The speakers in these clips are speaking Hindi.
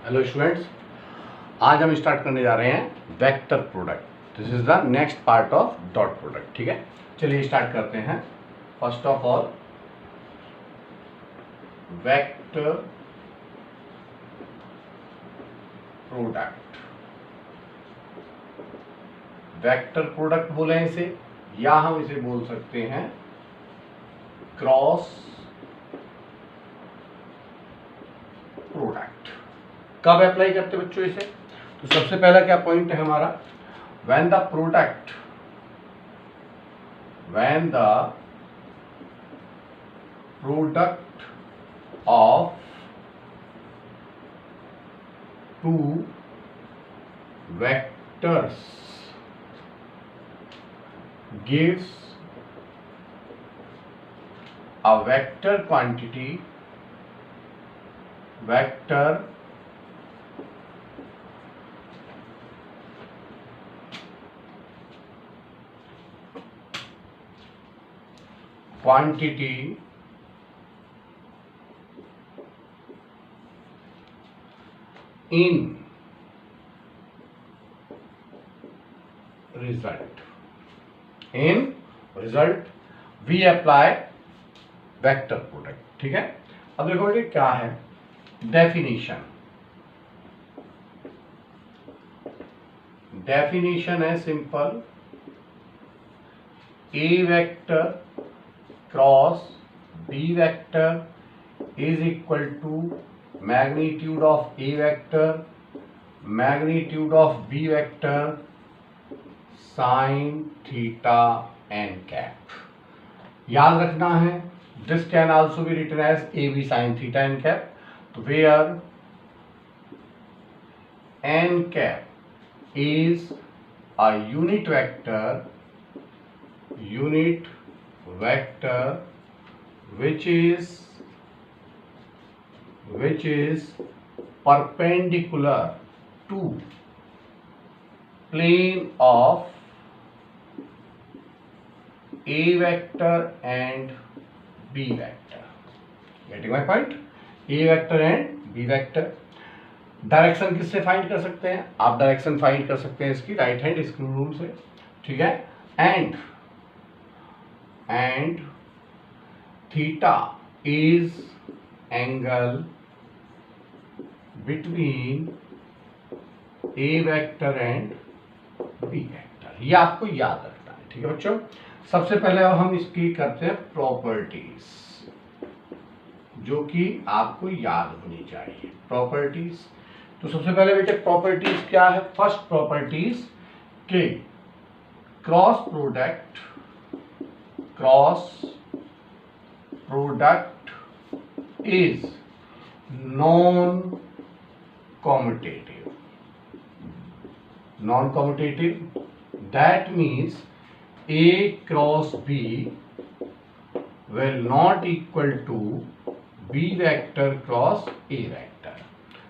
हेलो स्टूडेंट्स, आज हम स्टार्ट करने जा रहे हैं vector product. This is the next part of dot product. ठीक है, चलिए स्टार्ट करते हैं। First of all, vector product. Vector product बोले इसे, या हम इसे बोल सकते हैं क्रॉस प्रोडक्ट। कब अप्लाई करते बच्चों इसे? तो सबसे पहला क्या पॉइंट है हमारा, when the product of two vectors gives a vector quantity, vector quantity in result we apply vector product। ठीक है, अब देखो ये क्या है डेफिनेशन है simple, A vector cross B vector is equal to magnitude of A vector magnitude of B vector sin theta n cap। याद रखना है, this can also be written as AB sin theta n cap, तो where n cap is a unit vector which is perpendicular to plane of A vector and B vector। Getting my point? A vector and B vector। Direction किससे फाइंड कर सकते हैं? आप डायरेक्शन फाइंड कर सकते हैं इसकी राइट हैंड स्क्रू रूल से। ठीक है, and theta is angle between A vector and B vector। ये आपको याद रखना है। ठीक है बच्चों, सबसे पहले हम इसकी करते हैं प्रॉपर्टीज, जो कि आपको याद होनी चाहिए प्रॉपर्टीज। तो सबसे पहले बेटे प्रॉपर्टीज क्या है? फर्स्ट प्रॉपर्टीज के cross product is non commutative। That means A cross B will not equal to B vector cross A vector।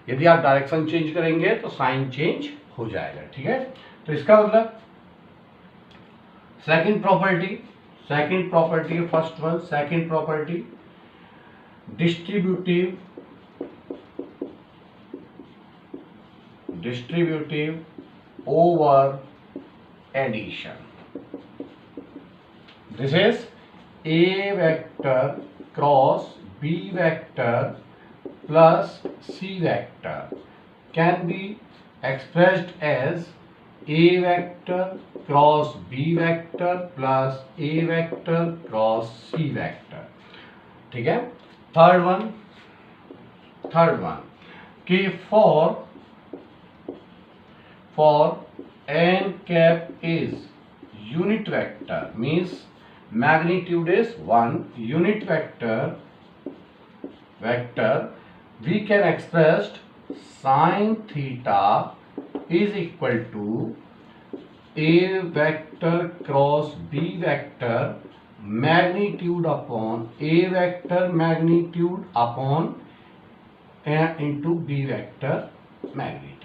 यदि आप डायरेक्शन चेंज करेंगे तो साइन चेंज हो जाएगा। ठीक है, तो इसका मतलब second property first one, second property distributive over addition. This is A vector cross B vector plus C vector can be expressed as A vector cross B vector plus A vector cross C vector। ठीक है, थर्ड वन कि for n cap is unit vector means magnitude is 1 unit vector we can express sin theta is equal to A vector cross B vector magnitude upon A vector magnitude upon into B vector magnitude।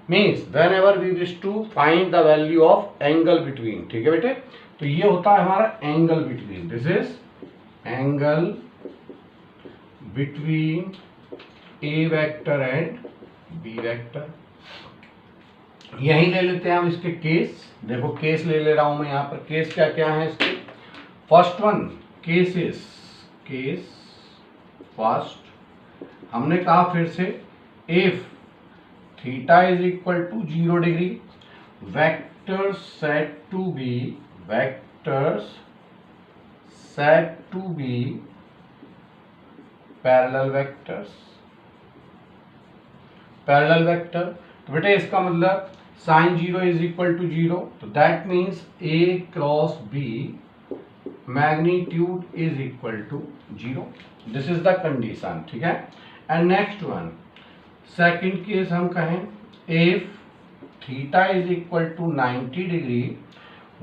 means whenever we wish to find the value of angle between। ठीक है बेटे, तो ये होता है हमारा angle between. This is angle between A vector and b vector. यही ले लेते हैं हम इसके केस। देखो केस ले ले रहा हूं मैं यहाँ पर। केस क्या क्या है इसके? First one cases, case first हमने कहा फिर से, if theta is equal to 0 degree, vectors said to be, vectors said to be parallel vectors, parallel vector. तो बेटा इसका मतलब साइन 0 इज इक्वल टू 0, तो that means A cross B magnitude is equal to 0। This is the condition, ठीक है। And next one, second case हम कहें, if theta is equal to 90 degree,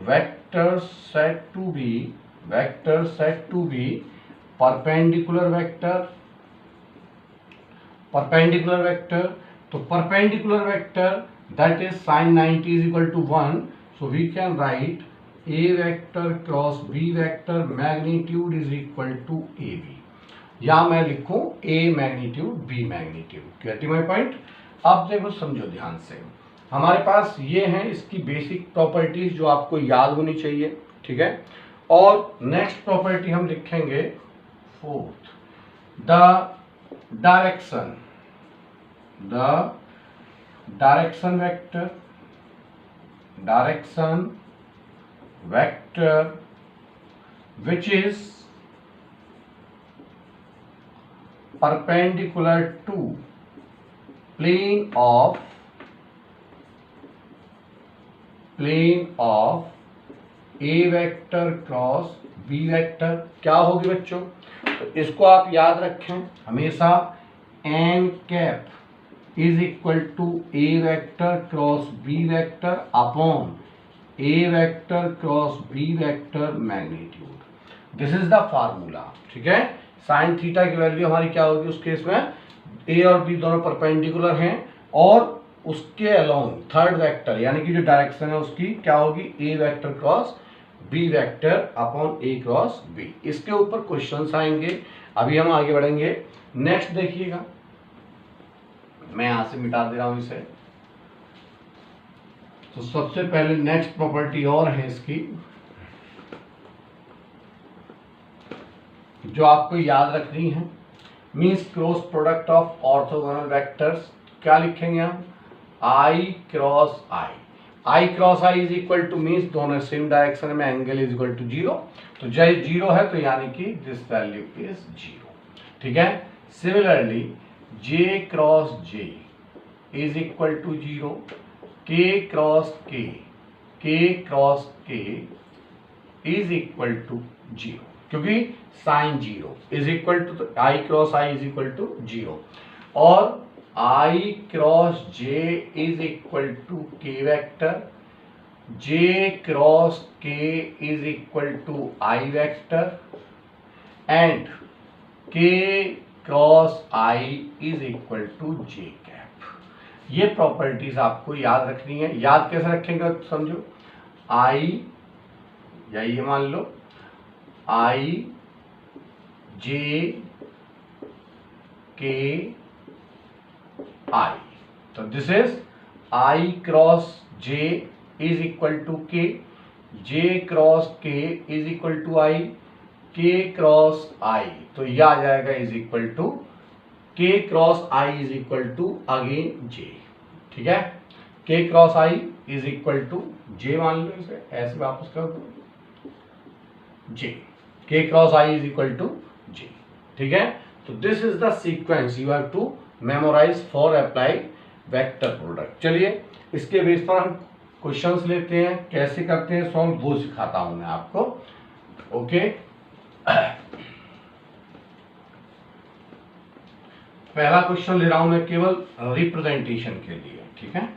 vector said to be, vector said to be perpendicular vector, perpendicular vector. तो perpendicular vector that is sin 90 is equal to 1, so we can write a vector cross b vector magnitude is equal to ab, या मैं लिखूं a magnitude b magnitude. Getting my point? अब देखो समझो ध्यान से, हमारे पास ये है इसकी बेसिक प्रॉपर्टीज जो आपको याद होनी चाहिए, ठीक है। और नेक्स्ट प्रॉपर्टी हम लिखेंगे fourth, the direction, the direction vector, direction vector which is perpendicular to plane of a vector cross b vector, क्या होगी बच्चों? तो इसको आप याद रखें हमेशा, n cap is equal to a vector cross b vector upon a vector cross b vector magnitude. This is the formula, ठीक है। साइन थीटा की वैल्यू हमारी क्या होगी उस केस में? a और b दोनों परपेंडिकुलर हैं और उसके अलोंग थर्ड वेक्टर यानी कि जो डायरेक्शन है उसकी क्या होगी? a vector cross b vector upon a cross b। इसके ऊपर क्वेश्चंस आएंगे। अभी हम आगे बढ़ेंगे। नेक्स्ट देखिएगा, मैं यहां से मिटा दे रहा हूं इसे। तो सबसे पहले नेक्स्ट प्रॉपर्टी और है इसकी जो आपको याद रखनी है, means cross product of orthogonal vectors. क्या लिखेंगे हम? I cross i, i cross i is equal to means दोनों सेम डायरेक्शन में एंगल इज इक्वल टू 0। तो जब 0 है तो यानी कि दिस वैल्यू इज 0, ठीक है। Similarly J cross J is equal to 0, K cross K, K cross K is equal to 0, क्योंकि sine 0 is equal to I cross I is equal to 0, और I cross J is equal to K vector, J cross K is equal to I vector, and K cross I is equal to J cap. ये प्रॉपर्टीज आपको याद रखनी है। याद कैसे रखेंगे तो समझो, I या ये मान लो I J K I, तो this is I cross J is equal to K, J cross K is equal to I, K cross I, तो यह आ जाएगा is equal to K cross I is equal to again J, ठीक है। K cross I is equal to J, मान लो इसे ऐसे वापस कर दो J, K cross I is equal to J, ठीक है। तो this is the sequence you have to memorise for apply vector product. चलिए इसके बेस पर हम क्वेश्चंस लेते हैं, कैसे करते हैं सॉल्व वो सिखाता हूं मैं आपको, ओके। पहला क्वेश्चन ले रहा हूं मैं केवल रिप्रेजेंटेशन के लिए, ठीक है।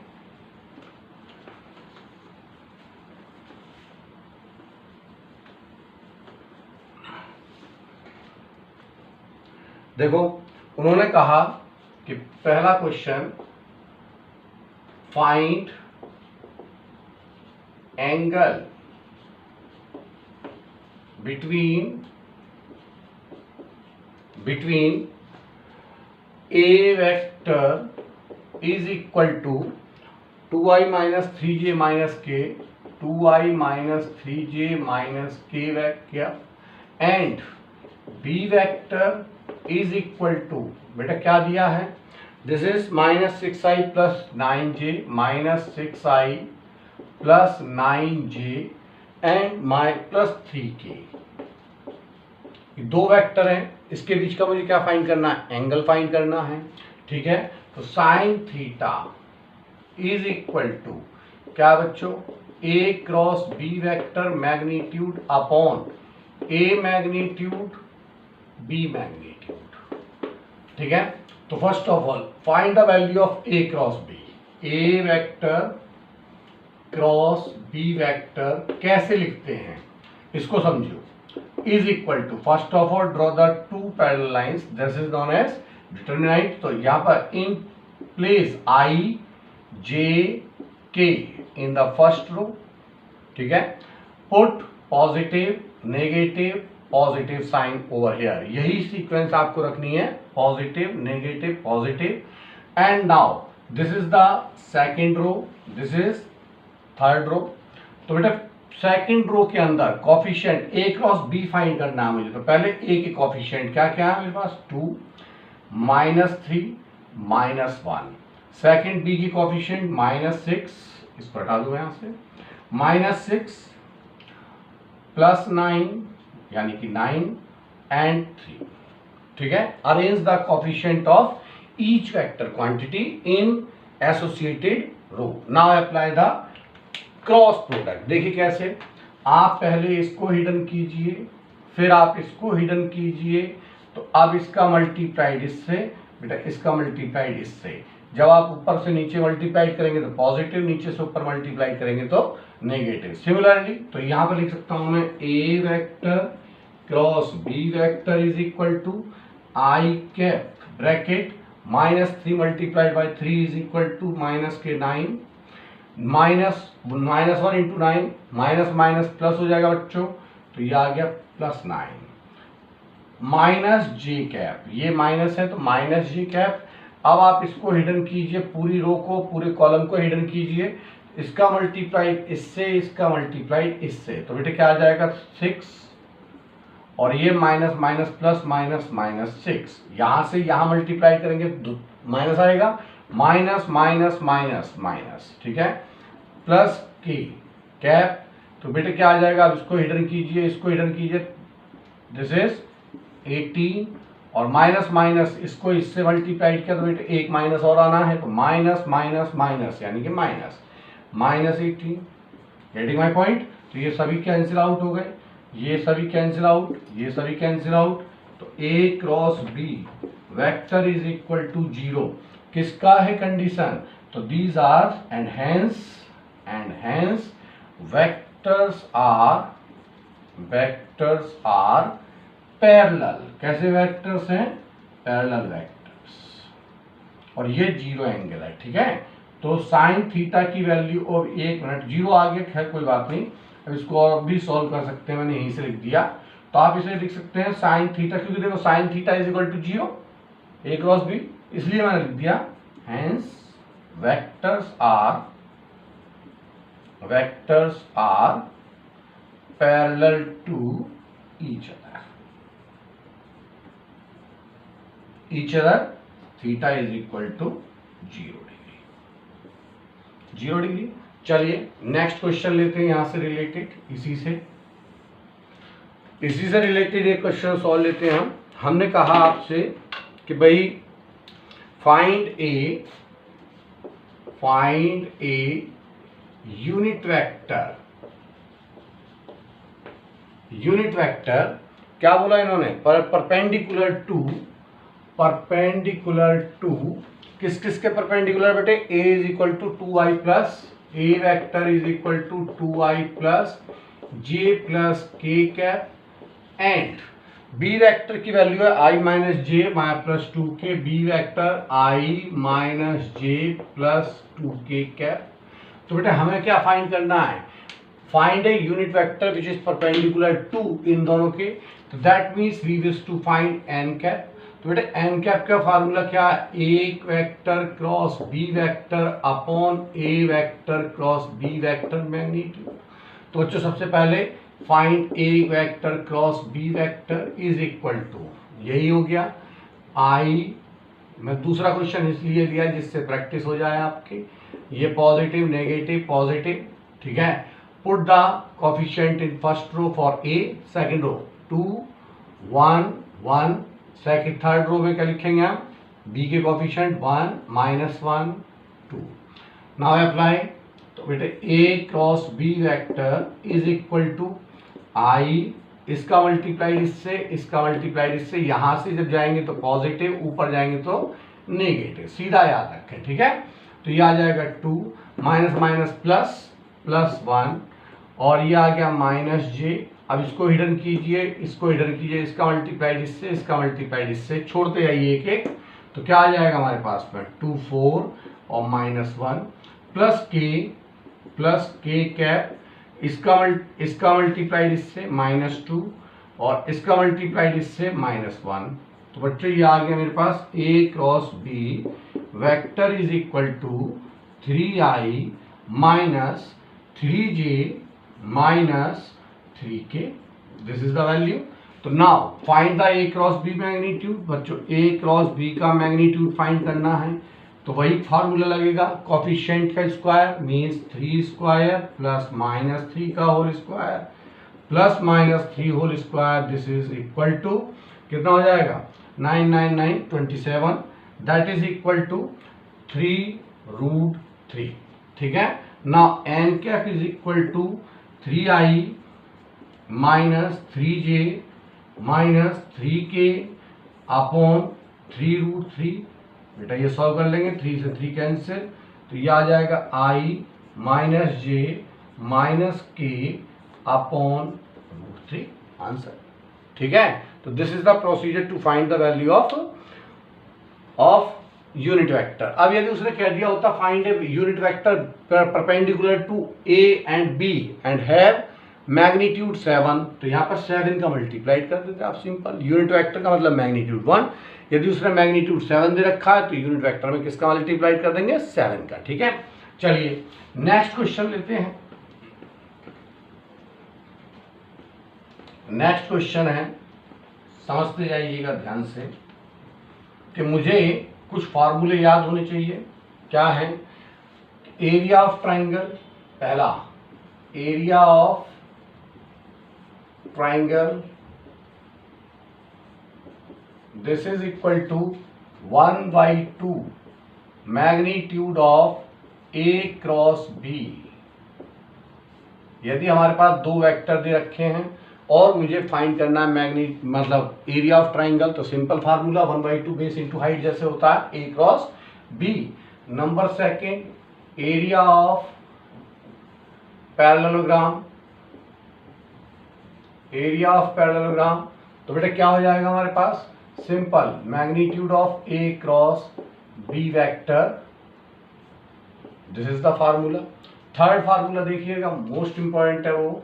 देखो उन्होंने कहा कि पहला question, find angle between a vector is equal to 2i minus 3j minus k 2i minus 3j minus k vector and b vector is equal to, बेटा क्या दिया है, this is minus 6i plus 9j minus 6i plus 9j and plus 3k। दो वेक्टर हैं, इसके बीच का मुझे क्या फाइंड करना है, एंगल फाइंड करना है। ठीक है, तो sine theta is equal to क्या बच्चों, a cross b vector magnitude upon a magnitude b magnitude. ठीक है, तो first of all find the value of a cross b। a vector cross b vector कैसे लिखते हैं इसको समझो, is equal to first of all draw the two parallel lines, this is known as determinant. तो यहां पर in place i j k in the first row. ठीक है, put positive negative positive sign over here, यही सीक्वेंस आपको रखनी है, positive negative positive. And now this is the second row, this is third row. तो बेटा सेकेंड रो के अंदर coefficient a cross b find करना है मुझे। तो पहले a के कॉफिशिएंट क्या क्या है मेरे पास, 2 माइनस 3 माइनस 1। सेकेंड b की कॉफिशिएंट माइनस 6, इसको हटा दूं यहां से, माइनस 6 प्लस 9 यानी कि 9 एंड 3। ठीक है, arrange the coefficient of each vector quantity in associated row. Now apply the cross product. देखिए कैसे, आप पहले इसको हिडन कीजिए, फिर आप इसको हिडन कीजिए, तो अब इसका मल्टीप्लाइड इससे, बेटा इसका मल्टीप्लाइड इससे। जब आप ऊपर से नीचे मल्टीप्लाइड करेंगे तो पॉजिटिव, नीचे से ऊपर मल्टीप्लाई करेंगे तो नेगेटिव। सिमिलरली तो यहां पर लिख सकता हूं मैं a vector cross b vector is equal to i cap bracket minus 3 multiplied by 3 is equal to minus k 9, minus 1 into 9, minus minus plus हो जाएगा बच्चों, तो ये आ गया प्लस 9 माइनस जे कैप, ये माइनस है तो माइनस जे कैप। अब आप इसको हिडन कीजिए, पूरी रो को पूरे कॉलम को हिडन कीजिए, इसका मल्टीप्लाइड इससे, इसका मल्टीप्लाइड इससे, तो बेटे क्या आ जाएगा 6 और ये minus minus plus minus minus 6, यहां से यहां मल्टीप्लाई करेंगे तो माइनस आएगा, माइनस माइनस माइनस माइनस। ठीक है, प्लस की कैप, तो बेटे क्या आ जाएगा, अब इसको हिडन कीजिए, इसको हिडन कीजिए, दिस इज 18 और माइनस माइनस इसको इससे मल्टीप्लाइड किया तो बेटे एक माइनस और आना है, तो माइनस माइनस माइनस यानी कि minus minus 18। Getting my point. तो ये सभी कैंसिल आउट हो गए, ये सभी कैंसिल आउट, ये सभी कैंसिल आउट, तो a cross b vector is equal to 0। किसका है कंडीशन, तो these are and hence vectors are parallel. कैसे वेक्टर्स हैं, पैरेलल वेक्टर्स, और ये 0 एंगल है। ठीक है, तो साइन थीटा की वैल्यू और 1 मिनट 0 आ गया, खैर कोई बात नहीं, अब इसको और भी सॉल्व कर सकते हैं, मैंने यहीं से लिख दिया। तो आप इसे लिख सकते हैं साइन थीटा, क्योंकि देखो sine theta is equal to 0 a cross b, इसलिए मैंने लिख दिया hence vectors are parallel to each other, theta is equal to 0 degree. चलिए नेक्स्ट क्वेश्चन लेते हैं, यहां से रिलेटेड, इसी से रिलेटेड एक क्वेश्चन सॉल्व लेते हैं हम। हमने कहा आपसे कि भाई फाइंड ए यूनिट वेक्टर क्या बोला इन्होंने, परपेंडिकुलर टू किस किस के परपेंडिकुलर बेटे, a is equal to 2i plus, a vector is equal to 2i plus j plus k cap, and b vector की वैल्यू है i minus j plus 2k, b vector i minus j plus 2k cap. तो बेटा हमें क्या फाइंड करना है, find a unit vector which is perpendicular to इन दोनों के, तो that means we wish to find n cap. तो बेटे एन कैप का फार्मूला क्या है, A vector cross B vector upon A vector cross B vector magnitude. तो बच्चों सबसे पहले find A vector cross B vector is equal to, यही हो गया आई। मैं दूसरा क्वेश्चन इसलिए लिया जिससे प्रैक्टिस हो जाए आपकी, ये पॉजिटिव नेगेटिव पॉजिटिव, ठीक है। Put the coefficient in first row for a, second row 2 1 1, second third row में क्या लिखेंगे हम, बी के कोफिशिएंट 1 -1 2। नाउ अप्लाई, तो बेटे A cross B vector is equal to i, इसका मल्टीप्लाइड इससे, इसका मल्टीप्लाइड इससे, यहां से जब जाएंगे तो पॉजिटिव, ऊपर जाएंगे तो नेगेटिव, सीधा याद रखें, ठीक है। तो ये आ जाएगा 2 माइनस माइनस प्लस प्लस 1 और ये आ गया माइनस जे। अब इसको हिडन कीजिए, इसको हिडन कीजिए, इसका मल्टीप्लाइड इससे, इसका मल्टीप्लाइड इससे, छोड़ते जाइए एक एक, तो क्या आ जाएगा हमारे पास में 2 4 और -1 प्लस के कैप, इसका मल्टीप्लाइड इससे -2 और इसका मल्टीप्लाइड इससे -1। तो बच्चों ये आ गया मेरे पास A cross B vector is equal to 3i minus 3j minus 3k, this is the value. तो now find the A cross B magnitude. बच्चों ए क्रॉस बी का मैग्नीट्यूड फाइंड करना है तो वही फार्मूला लगेगा, कोफिशिएंट का स्क्वायर मीन्स 3 स्क्वायर प्लस -3 का whole square plus -3 whole square, this is equal to कितना हो जाएगा 9 9 9 27, दैट इज इक्वल टू 3√3, ठीक है। Now n cap is equal to 3i minus 3j minus 3k upon 3√3। बेटा ये सॉल्व कर लेंगे, 3 से 3 कैंसिल, तो ये आ जाएगा i minus j minus k upon √3, answer, ठीक है। तो this is the procedure to find the value of unit vector. अब यदि उसने कह दिया होता find a unit vector perpendicular to a and b and have magnitude 7, तो यहाँ पर 7 का मल्टीप्लाइड कर देते आप, सिंपल। यूनिट वेक्टर का मतलब मैग्नीट्यूड 1, यदि उसने मैग्नीट्यूड 7 दे रखा है तो यूनिट वेक्टर में किसका मल्टीप्लाइड कर देंगे 7 का, ठीक है। चलिए नेक्स्ट क्वेश्चन लेते हैं। नेक्स्ट क्वेश्चन है, समझते जाइएगा ध्यान से कि मुझे कुछ फार्मूले याद होने चाहिए। क्या है, एरिया ऑफ ट्राइंगल, पहला area of triangle this is equal to 1/2 magnitude of A cross b. यदि हमारे पास दो वेक्टर दे रखे हैं और मुझे फाइंड करना है मतलब एरिया ऑफ ट्राइंगल, तो simple formula 1/2 base into height जैसे होता है A cross B. Number second area of parallelogram, area of parallelogram, तो बेटा क्या हो जाएगा हमारे पास simple magnitude of A cross B vector, this is the formula. Third formula देखिएगा, मोस्ट इंपॉर्टेंट है वो,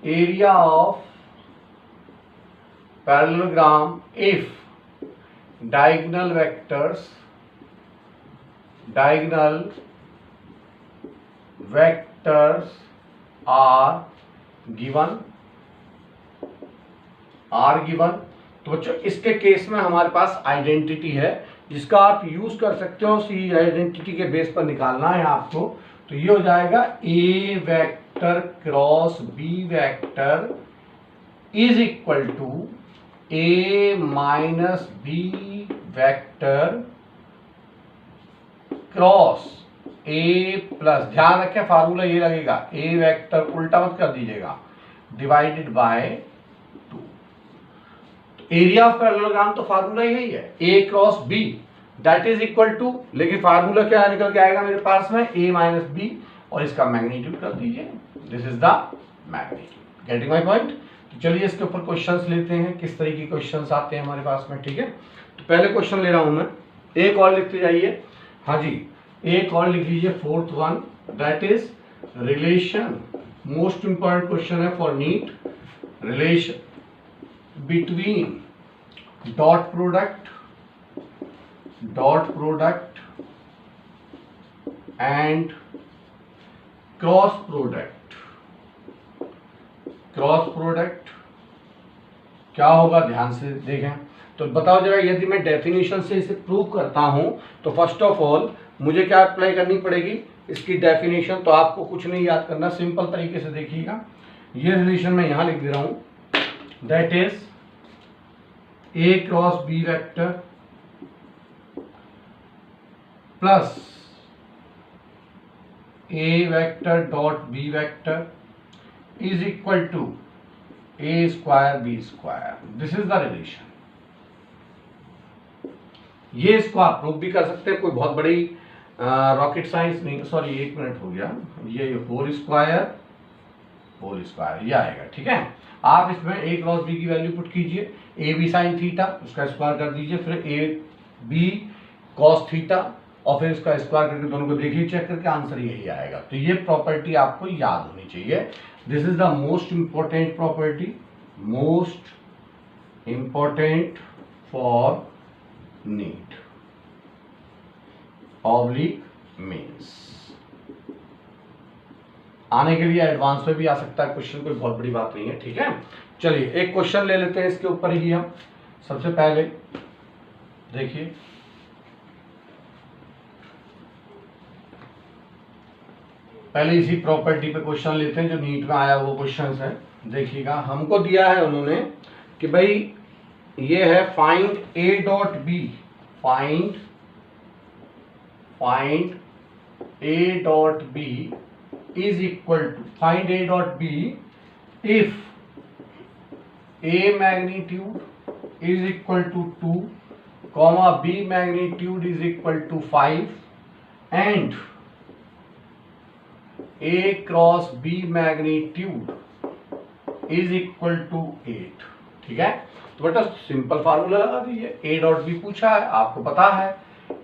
area of parallelogram if diagonal vectors are given. तो बच्चों इसके केस में हमारे पास आइडेंटिटी है जिसका आप यूज कर सकते हो, उसी आइडेंटिटी के बेस पर निकालना है आपको। तो ये हो जाएगा A vector cross B vector is equal to A minus B vector cross A plus, ध्यान रखें फार्मूला ये लगेगा, ए वेक्टर उल्टा मत कर दीजिएगा, divided by 2। Area of parallelogram तो फार्मूला यही है, A cross B that is equal to, लेकिन फार्मूला क्या निकल के आएगा मेरे पास में ए माइनस बी और इसका मैग्नीट्यूड कर दीजिए, this is the magnitude. Getting my point. तो चलिए इसके ऊपर क्वेश्चंस लेते हैं, किस तरह के क्वेश्चंस आते हैं हमारे पास में, ठीक है। तो पहले क्वेश्चन ले रहा हूं मैं, एक और लिखते जाइए। हाँ जी, एक और लिख लीजिए, fourth one, that is relation, most important question है for NEET, relation between dot product dot product and cross product. Cross product क्या होगा, ध्यान से देखें। तो बताओ जरा, यदि मैं डेफिनेशन से इसे प्रूव करता हूं तो फर्स्ट ऑफ ऑल मुझे क्या अप्लाई करनी पड़ेगी, इसकी डेफिनेशन। तो आपको कुछ नहीं याद करना, सिंपल तरीके से देखिएगा। ये रिलेशन मैं यहां लिख दे रहा हूं, that is A cross B vector plus a vector dot b vector is equal to A square B square. This is the relation. ये इसको आप प्रूव भी कर सकते हैं, कोई बहुत बड़ी रॉकेट साइंस नहीं। सॉरी, 1 मिनट हो गया। ये होल स्क्वायर ये आएगा, ठीक है। आप इसमें ए क्रॉस बी की वैल्यू पुट कीजिए, ए बी साइन थीटा उसका स्क्वायर कर दीजिए, फिर ए बी कॉस थीटा, और फिर इसका स्क्वायर करके दोनों को देखिए, चेक करके आंसर यही आएगा। तो ये प्रॉपर्टी आपको याद होनी चाहिए। This is the most important property, most important for NEET oblique means. आने के लिए एडवांस में भी आ सकता है क्वेश्चन, कोई बहुत बड़ी बात नहीं है, ठीक है। चलिए एक क्वेश्चन ले लेते हैं इसके ऊपर ही हम। सबसे पहले देखिए, पहले इसी प्रॉपर्टी पे क्वेश्चन लेते हैं जो नीट में आया वो क्वेश्चन है। देखिएगा, हमको दिया है उन्होंने कि भाई ये है find a dot b, find a dot b is equal to, find a dot b if a magnitude is equal to 2, comma b magnitude is equal to 5 and a cross B magnitude is equal to 8, ठीक है। तो बेटा सिंपल फार्मूला लगा दीजिए। ए डॉट बी पूछा है, आपको पता है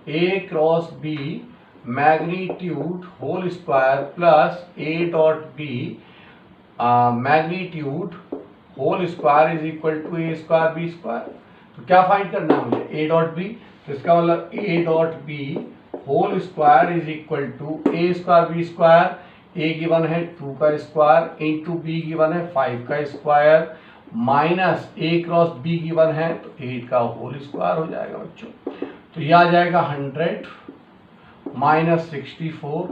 A cross B magnitude whole square plus A dot B magnitude whole square is equal to A square B square. तो क्या फाइंड करना है मुझे, ए डॉट बी। तो इसका मतलब a dot b whole square is equal to A square B square. A given है 2 का स्क्वायर इंटू बी गिवन है 5 का square minus A cross be given है तो 8 का होल स्क्वायर हो जाएगा बच्चों। तो यह आ जाएगा 100 माइनस 64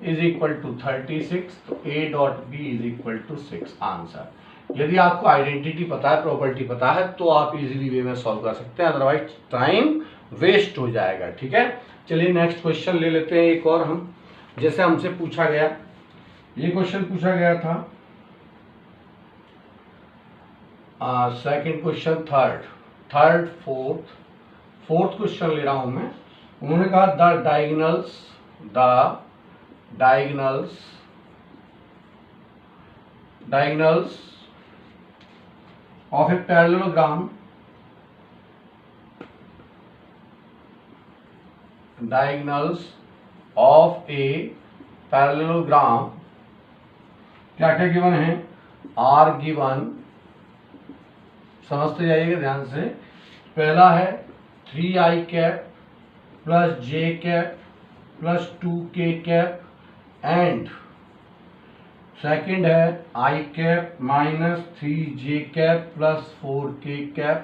इज इक्वल टू 36। तो a dot b is equal to 6 answer. यदि आपको आइडेंटिटी पता है, प्रॉपर्टी पता है, तो आप इजीली वे में सॉल्व कर सकते हैं, अदरवाइज टाइम वेस्ट हो जाएगा, ठीक है। चलिए नेक्स्ट क्वेश्चन ले लेते हैं एक और हम। जैसे हमसे पूछा गया, ये क्वेश्चन पूछा गया था second question, third fourth question ले रहा हूं मैं। उन्होंने कहा the diagonals of a parallelogram, diagonals of a parallelogram क्या क्या गिवन है, आर गिवन, समझते जाइएगा ध्यान से। पहला है 3i cap plus j cap plus 2k cap and second है i cap minus 3j cap plus 4k cap,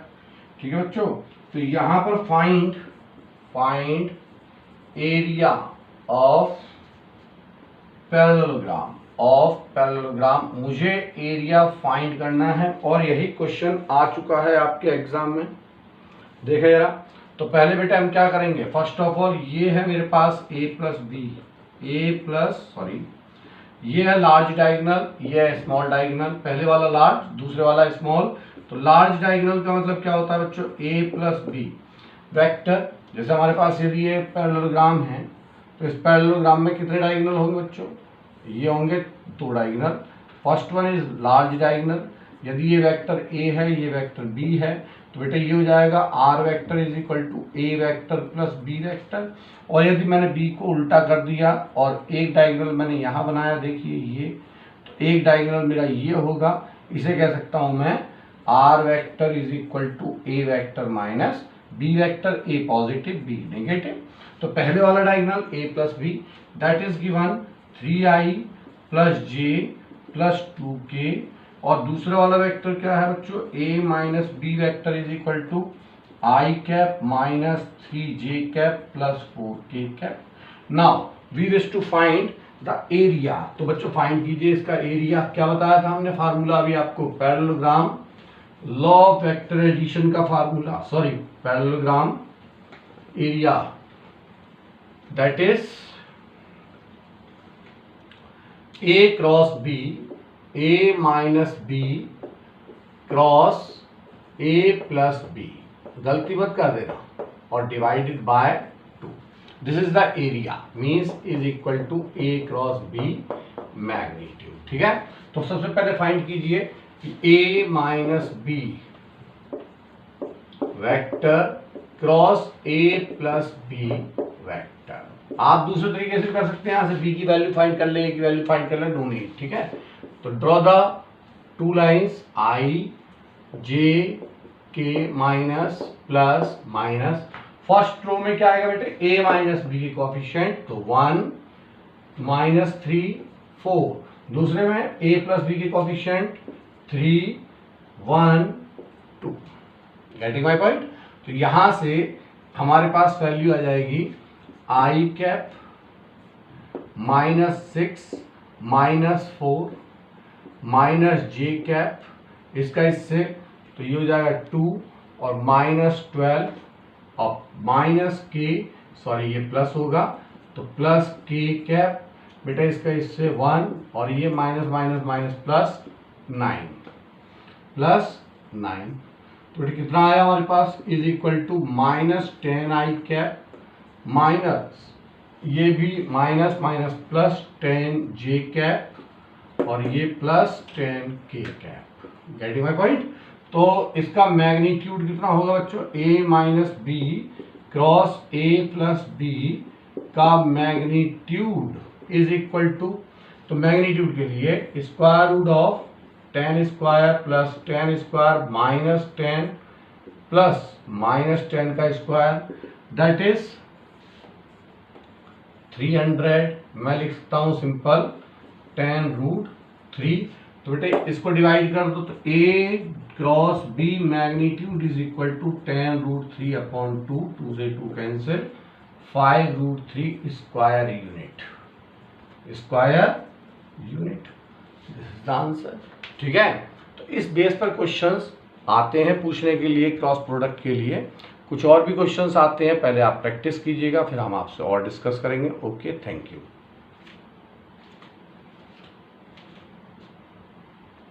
ठीक है बच्चों। तो यहां पर फाइंड एरिया ऑफ पैरेललोग्राम, मुझे एरिया फाइंड करना है और यही क्वेश्चन आ चुका है आपके एग्जाम में, देखिए जरा। तो पहले बेटा हम क्या करेंगे, फर्स्ट ऑफ ऑल ये है मेरे पास a प्लस बी, ये है लार्ज डायगोनल, ये है स्मॉल डायगोनल, पहले वाला लार्ज दूसरे वाला स्मॉल। तो लार्ज डायगोनल का मतलब क्या होता है बच्चों, a प्लस बी वेक्टर। जैसे हमारे पास यदि ये पैरेललोग्राम है तो इस पैरेललोग्राम में कितने डायगोनल होंगे बच्चों, ये होंगे 2 diagonal. First one is large diagonal, यदि ये वेक्टर a है ये वेक्टर b है तो बेटा ये हो जाएगा r vector is equal to a vector plus b vector. और यदि मैंने b को उल्टा कर दिया और एक डायगोनल मैंने यहाँ बनाया, देखिए ये, तो एक डायगोनल मेरा ये होगा, इसे कह सकता हूँ मैं r vector is equal to a vector minus B vector a positive b negative. तो पहले वाला diagonal a plus b that is given 3i plus j plus 2k, और दूसरा वाला वेक्टर क्या है बच्चों, a minus B vector is equal to i cap minus 3j cap plus 4k cap. Now we wish to find the area. तो बच्चों फाइंड कीजिए इसका एरिया। क्या बताया था हमने फार्मूला अभी आपको, parallelogram law of vector addition का formula, sorry parallelogram area that is A cross B, A minus B cross A plus B, गलती मत कर देना, और divided by 2। This is the area means is equal to A cross B magnitude. ठीक है, तो सबसे पहले फाइंड कीजिए कि A minus B vector cross A plus B vector. आप दूसरे तरीके से कर सकते हैं, यहां से बी की वैल्यू फाइंड कर ले, ए की वैल्यू फाइंड कर ले, नो नीड। ठीक है, तो draw the two lines i j k minus plus minus. First row में क्या आएगा बेटे, ए माइनस बी के कोएफिशिएंट, तो 1 माइनस 3 4। दूसरे में ए प्लस बी के कोएफिशिएंट 3 1 2। Getting my point. तो यहां से हमारे पास वैल्यू आ जाएगी i cap minus 6 minus 4 minus j cap, इसका इससे तो ये हो जाएगा 2 और माइनस 12 और माइनस के, सॉरी ये प्लस होगा तो प्लस के कैप, बेटा इसका इससे 1 और ये minus minus minus plus 9 plus 9। तो बेटा कितना आया हमारे पास, is equal to minus 10 i cap minus ये भी minus minus plus 10 j cap और ये प्लस 10 के कैप। Getting my point. तो इसका मैग्नीट्यूड कितना होगा बच्चों, a minus B cross a plus b का मैग्नीट्यूड इज इक्वल टू, तो मैग्नीट्यूड के लिए square root of 10 square plus 10 square minus 10 plus minus 10 का स्क्वायर दैट इज 300। मैं लिख सकता हूं सिंपल 10 रूट 3। तो बेटे इसको डिवाइड कर दो, तो a cross b magnitude is equal to 10 root 3 upon 2, 2 से 2 cancel, 5 root 3 square unit, square unit. This is the answer. ठीक है, तो इस बेस पर क्वेश्चंस आते हैं पूछने के लिए, क्रॉस प्रोडक्ट के लिए कुछ और भी क्वेश्चंस आते हैं, पहले आप प्रैक्टिस कीजिएगा फिर हम आपसे और डिस्कस करेंगे। Okay, thank you.